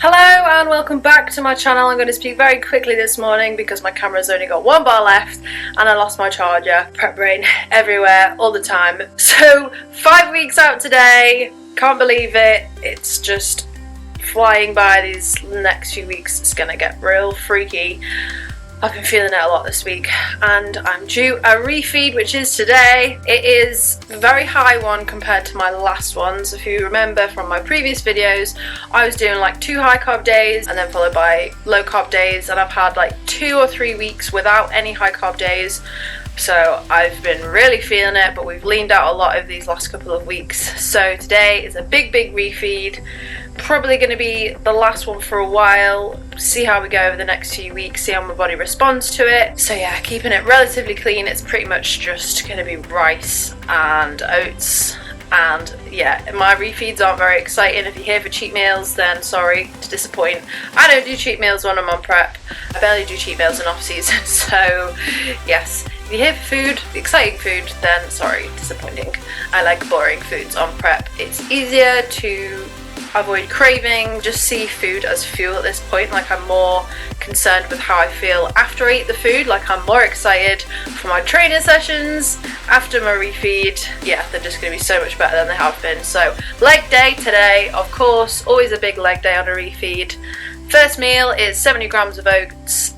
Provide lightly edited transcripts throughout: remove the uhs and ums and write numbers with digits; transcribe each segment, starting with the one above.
Hello and welcome back to my channel. I'm going to speak very quickly this morning because my camera's only got one bar left and I lost my charger. Prep brain everywhere all the time. So 5 weeks out today, can't believe it. It's just flying by. These next few weeks it's going to get real freaky. I've been feeling it a lot this week and I'm due a refeed, which is today. It is a very high one compared to my last ones. If you remember from my previous videos, I was doing like 2 high carb days and then followed by low carb days, and I've had like 2 or 3 weeks without any high carb days. So I've been really feeling it, but we've leaned out a lot of these last couple of weeks. So today is a big refeed. Probably going to be the last one for a while. See how we go over the next few weeks, see how my body responds to it. So yeah, keeping it relatively clean. It's pretty much just going to be rice and oats. And yeah, my refeeds aren't very exciting. If you're here for cheat meals, then sorry to disappoint. I don't do cheat meals when I'm on prep. I barely do cheat meals in off season. So yes, if you're here for food, exciting food, then sorry, disappointing. I like boring foods on prep. It's easier to avoid craving, just see food as fuel at this point. Like, I'm more concerned with how I feel after I eat the food. Like, I'm more excited for my training sessions after my refeed. Yeah, they're just going to be so much better than they have been. So leg day today, of course, always a big leg day on a refeed. First meal is 70 grams of oats,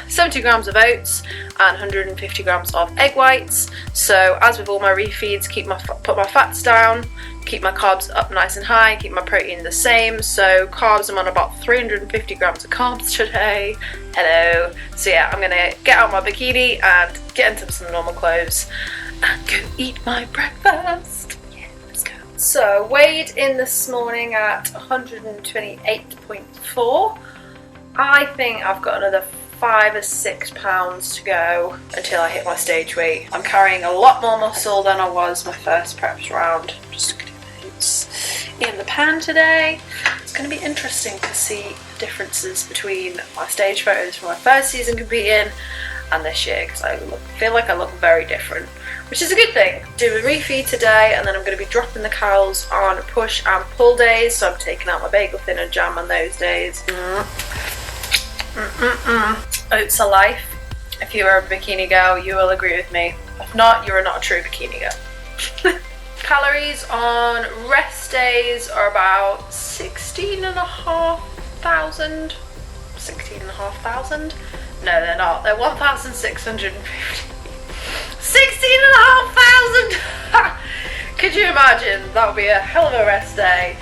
70 grams of oats and 150 grams of egg whites. So as with all my refeeds, put my fats down, keep my carbs up nice and high, keep my protein the same. So carbs, I'm on about 350 grams of carbs today. Hello. So yeah, I'm gonna get out my bikini and get into some normal clothes and go eat my breakfast. Yeah, let's go. So weighed in this morning at 128.4. I think I've got another 5 or 6 pounds to go until I hit my stage weight. I'm carrying a lot more muscle than I was my first preps round. Just looking at those in the pan today. It's going to be interesting to see the differences between my stage photos from my first season competing and this year, because I feel like I look very different, which is a good thing. Do a refeed today and then I'm going to be dropping the cows on push and pull days, so I'm taking out my bagel thin and jam on those days. Oats are life. If you are a bikini girl, you will agree with me. If not, you are not a true bikini girl. Calories on rest days are about 16,500. 16,500? No, they're not. They're 1,650. 16,500! Could you imagine? That would be a hell of a rest day.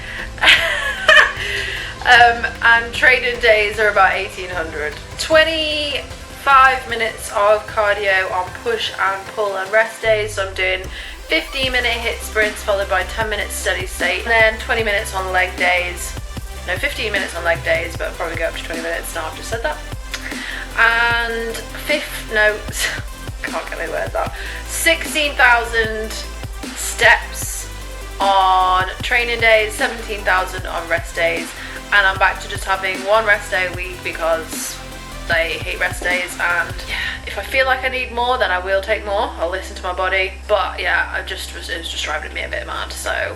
And training days are about 1,800. 25 minutes of cardio on push and pull and rest days. So I'm doing 15-minute hit sprints followed by 10 minutes steady state, and then 20 minutes on leg days. No, 15 minutes on leg days, but I'll probably go up to 20 minutes now. I've just said that. And can't get my words out. 16,000 steps on training days, 17,000 on rest days. And I'm back to just having 1 rest day a week because I hate rest days, and yeah, if I feel like I need more, then I will take more. I'll listen to my body. But yeah, it was just driving me a bit mad. So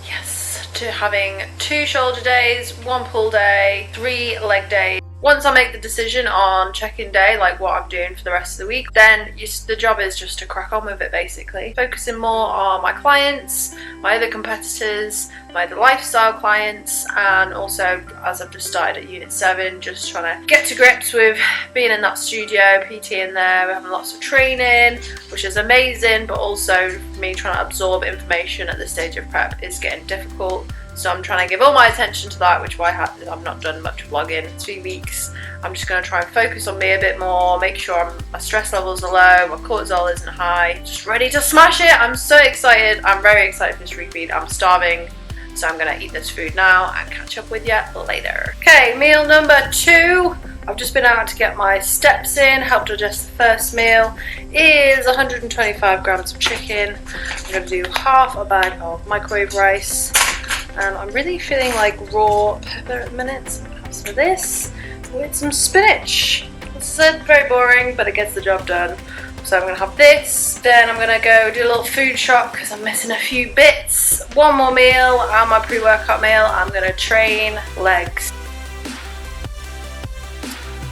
yes, to having 2 shoulder days, 1 pull day, 3 leg days. Once I make the decision on check-in day, like what I'm doing for the rest of the week, then the job is just to crack on with it, basically. Focusing more on my clients, my other competitors, my other lifestyle clients, and also, as I've just started at Unit 7, just trying to get to grips with being in that studio, PT in there. We're having lots of training, which is amazing, but also me trying to absorb information at this stage of prep is getting difficult. So I'm trying to give all my attention to that, which is why I've not done much vlogging in 2 weeks. I'm just going to try and focus on me a bit more, make sure my stress levels are low, my cortisol isn't high, just ready to smash it. I'm so excited. I'm very excited for this refeed. I'm starving, so I'm going to eat this food now and catch up with you later. Okay, meal number 2. I've just been out to get my steps in, helped digest the first meal. Is 125 grams of chicken. I'm going to do half a bag of microwave rice. And I'm really feeling like raw pepper at the minute. So I'm going to have some of this with some spinach. This is very boring, but it gets the job done. So I'm going to have this, then I'm going to go do a little food shop because I'm missing a few bits. One more meal and my pre-workout meal. I'm going to train legs.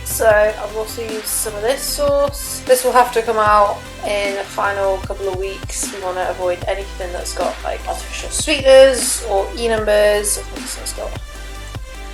So I've also used some of this sauce. This will have to come out in the final couple of weeks. We want to avoid anything that's got like artificial sweeteners or E numbers. I think this one's got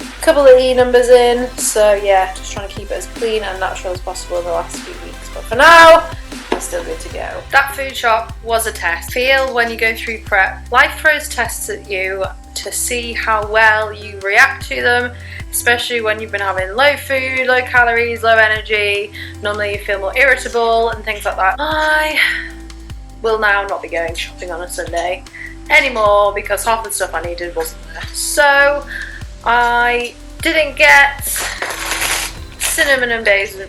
a couple of E numbers in. So yeah, just trying to keep it as clean and natural as possible in the last few weeks. But for now, we're still good to go. That food shop was a test. Feel when you go through prep, life throws tests at you to see how well you react to them, especially when you've been having low food, low calories, low energy. Normally you feel more irritable and things like that. I will now not be going shopping on a Sunday anymore because half the stuff I needed wasn't there. So I didn't get cinnamon and raisin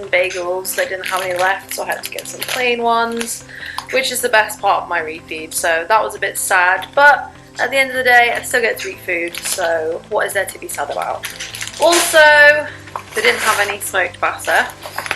bagels. They didn't have any left, so I had to get some plain ones, which is the best part of my refeed. So that was a bit sad, but at the end of the day, I still get to eat food, so what is there to be sad about? Also, they didn't have any smoked batter,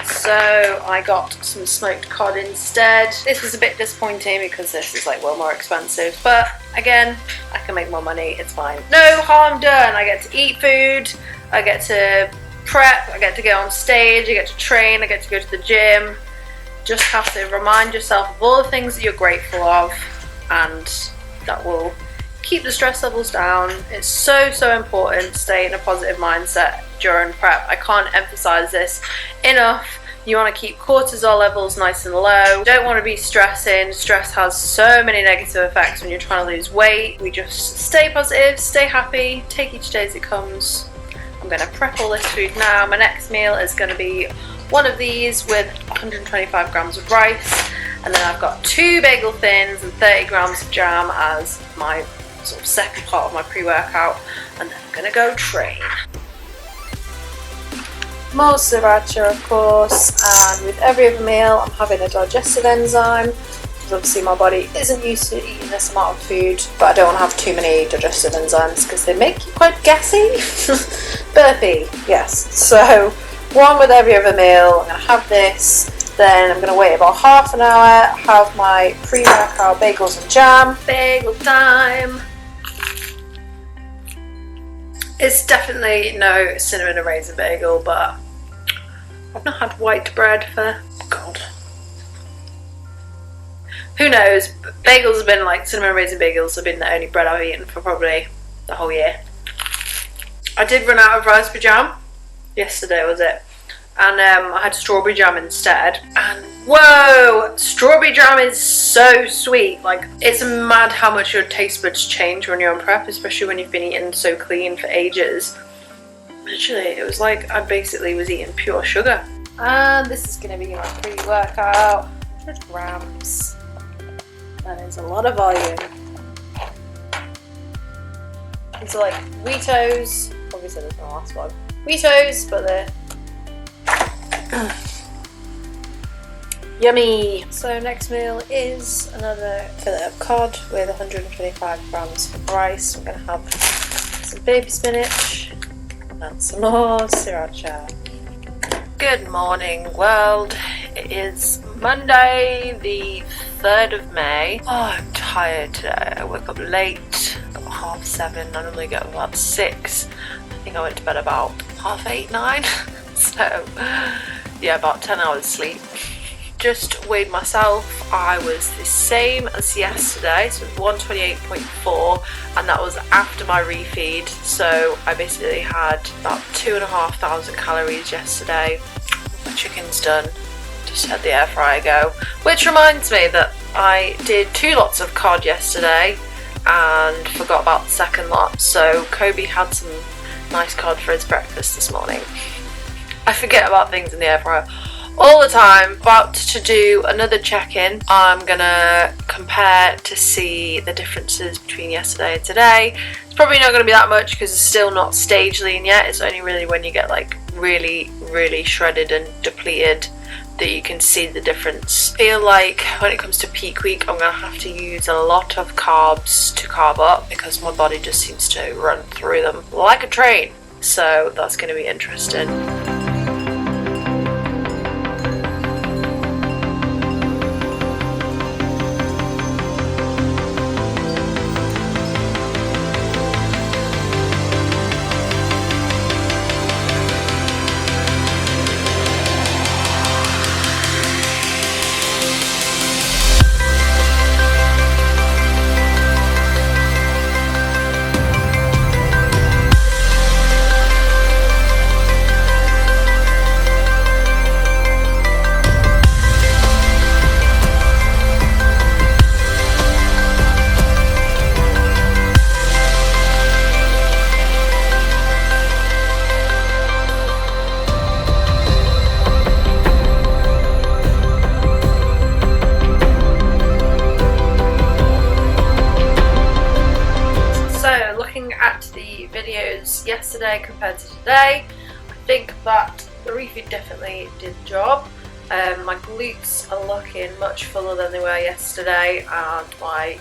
so I got some smoked cod instead. This was a bit disappointing because this is like well more expensive, but again, I can make more money, it's fine. No harm done. I get to eat food, I get to prep, I get to get on stage, I get to train, I get to go to the gym. Just have to remind yourself of all the things that you're grateful of, and that will keep the stress levels down. It's so important to stay in a positive mindset during prep. I can't emphasize this enough. You want to keep cortisol levels nice and low. You don't want to be stressing. Stress has so many negative effects when you're trying to lose weight. We just stay positive, stay happy, take each day as it comes. I'm going to prep all this food now. My next meal is going to be one of these with 125 grams of rice, and then I've got 2 bagel thins and 30 grams of jam as my sort of second part of my pre-workout, and then I'm going to go train. More sriracha, of course, and with every other meal I'm having a digestive enzyme, because obviously my body isn't used to eating this amount of food, but I don't want to have too many digestive enzymes because they make you quite gassy. Burpy, yes. So one with every other meal. I'm going to have this, then I'm going to wait about half an hour, have my pre-workout bagels and jam. Bagel time! It's definitely no cinnamon and raisin bagel, but I've not had white bread for, God, who knows. Bagels have been like, cinnamon and raisin bagels have been the only bread I've eaten for probably the whole year. I did run out of raspberry jam. Yesterday was it, and I had strawberry jam instead, and whoa, strawberry jam is so sweet. Like, it's mad how much your taste buds change when you're on prep, especially when you've been eating so clean for ages. Literally, it was like I basically was eating pure sugar. And this is going to be my pre-workout, 100 grams. That is a lot of volume. These are like Weetos, obviously there's no last one. Weetos, but they're yummy. So next meal is another fillet of cod with 125 grams of rice. We're going to have some baby spinach and some more sriracha. Good morning, world. It is Monday the 3rd of May. Oh, I'm tired today. I woke up late, got 7:30. I normally get up about 6. I think I went to bed about 8:30, 9. So yeah, about 10 hours sleep. Just weighed myself. I was the same as yesterday, so 128.4, and that was after my refeed. So I basically had about 2,500 calories yesterday. My chicken's done, just had the air fryer go, which reminds me that I did 2 lots of cod yesterday and forgot about the second lot. So Kobe had some nice cod for his breakfast this morning. I forget about things in the air fryer all the time. About to do another check-in. I'm gonna compare to see the differences between yesterday and today. It's probably not gonna be that much because it's still not stage lean yet. It's only really when you get like really shredded and depleted that you can see the difference. I feel like when it comes to peak week, I'm gonna have to use a lot of carbs to carb up because my body just seems to run through them like a train. So that's gonna be interesting. looking at the videos yesterday compared to today, I think that the Refeed definitely did the job. My glutes are looking much fuller than they were yesterday, and my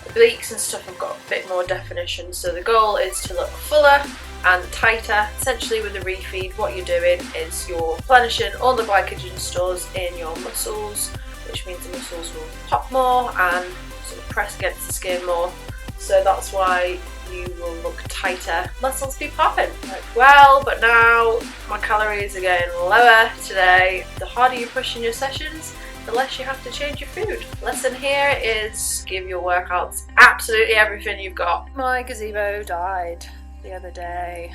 obliques and stuff have got a bit more definition, so the goal is to look fuller and tighter. Essentially with the Refeed, what you're doing is you're replenishing all the glycogen stores in your muscles, which means the muscles will pop more and sort of press against the skin more, so that's why you will look tighter. Muscles be popping like, well, but now my calories are getting lower today. The harder you push in your sessions, the less you have to change your food. Lesson here is give your workouts absolutely everything you've got. My gazebo died the other day.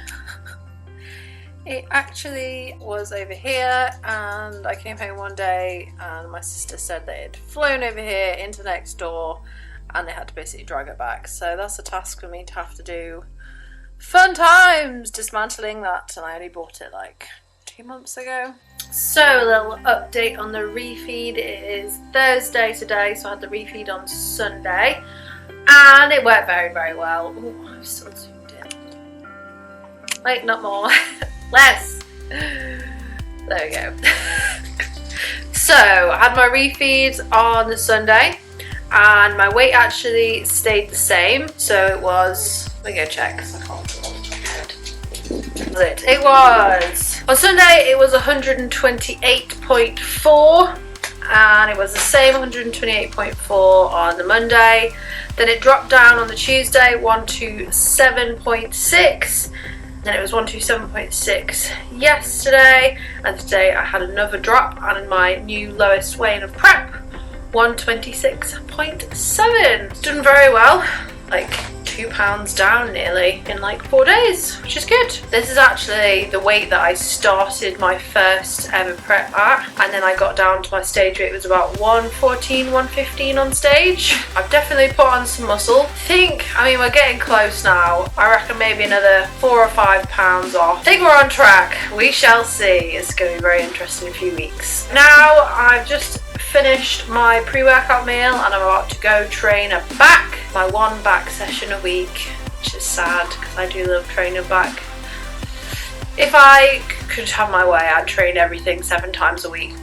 It actually was over here, and I came home one day and my sister said that it had flown over here into next door and they had to basically drag it back. So that's a task for me to have to do. Fun times dismantling that, and I only bought it like 2 months ago. So a little update on the Refeed. It is Thursday today, so I had the Refeed on Sunday and it worked very, very well. Ooh, I've still zoomed in. Wait, not more. Less. There we go. So I had my Refeeds on the Sunday and my weight actually stayed the same. So it was, let me go check because I can't it was on Sunday it was 128.4 and it was the same 128.4 on the Monday. Then it dropped down on the Tuesday 127.6, then it was 127.6 yesterday, and today I had another drop and my new lowest weight of prep 126.7. Done very well, like 2 pounds down nearly in like 4 days, which is good. This is actually the weight that I started my first ever prep at, and then I got down to my stage weight. It was about 114, 115 on stage. I've definitely put on some muscle. I mean we're getting close now. I reckon maybe another 4 or 5 pounds off. I think we're on track. We shall see. It's going to be very interesting in a few weeks. Now I've just finished my pre-workout meal and I'm about to go train a back, my 1 back session a week, which is sad because I do love training back. If I could have my way, I'd train everything 7 times a week,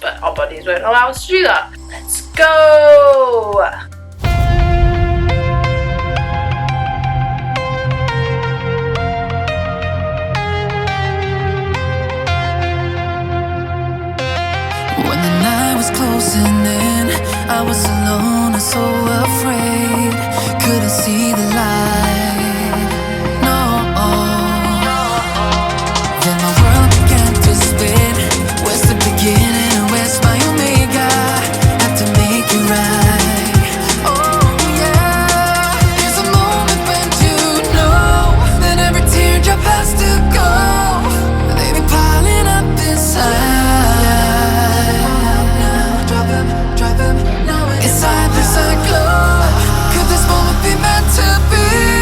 but our bodies won't allow us to do that. Let's go! Closing in, I was alone and so afraid. Couldn't see the light, no. Then my world began to spin. Where's the beginning and where's my omega? Had to make it right. Oh yeah, there's a moment when you know that every teardrop has to go. They've been piling up inside. Inside there's a glow. Could this moment be meant to be?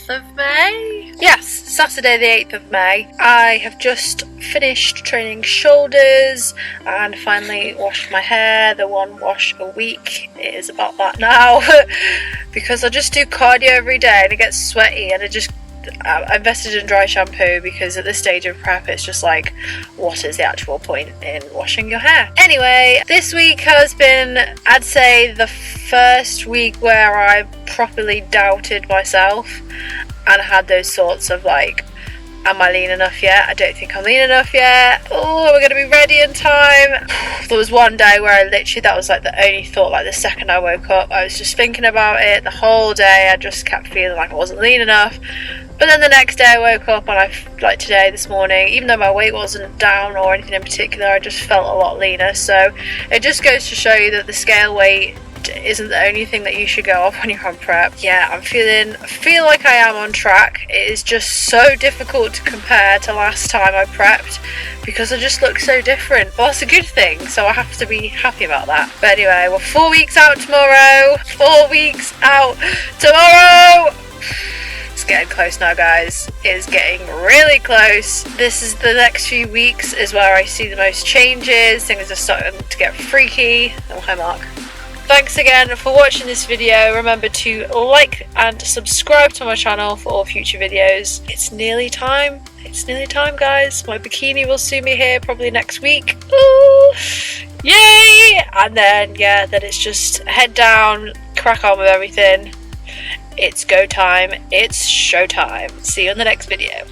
8th of May? Yes, Saturday the 8th of May. I have just finished training shoulders and finally washed my hair, the one wash a week. It is about that now because I just do cardio every day and it gets sweaty, and I invested in dry shampoo because at this stage of prep it's just like, what is the actual point in washing your hair? Anyway, this week has been, I'd say, the first week where I properly doubted myself and had those sorts of like, am I lean enough yet? I don't think I'm lean enough yet. Oh, we're going to be ready in time. There was one day where I literally, that was like the only thought, like the second I woke up, I was just thinking about it the whole day. I just kept feeling like I wasn't lean enough. But then the next day I woke up and like today, this morning, even though my weight wasn't down or anything in particular, I just felt a lot leaner. So it just goes to show you that the scale weight isn't the only thing that you should go off when you're on prep. Yeah, I feel like I am on track. It is just so difficult to compare to last time I prepped because I just look so different. But that's a good thing, so I have to be happy about that. But anyway, we're 4 weeks out tomorrow. 4 weeks out tomorrow. It's getting close now, guys. It is getting really close. This is the next few weeks is where I see the most changes. Things are starting to get freaky. Oh, hi Mark. Thanks again for watching this video. Remember to like and subscribe to my channel for all future videos. It's nearly time. It's nearly time, guys. My bikini will soon be here, probably next week. Ooh, yay! And then, yeah, then it's just head down, crack on with everything. It's go time. It's show time. See you in the next video.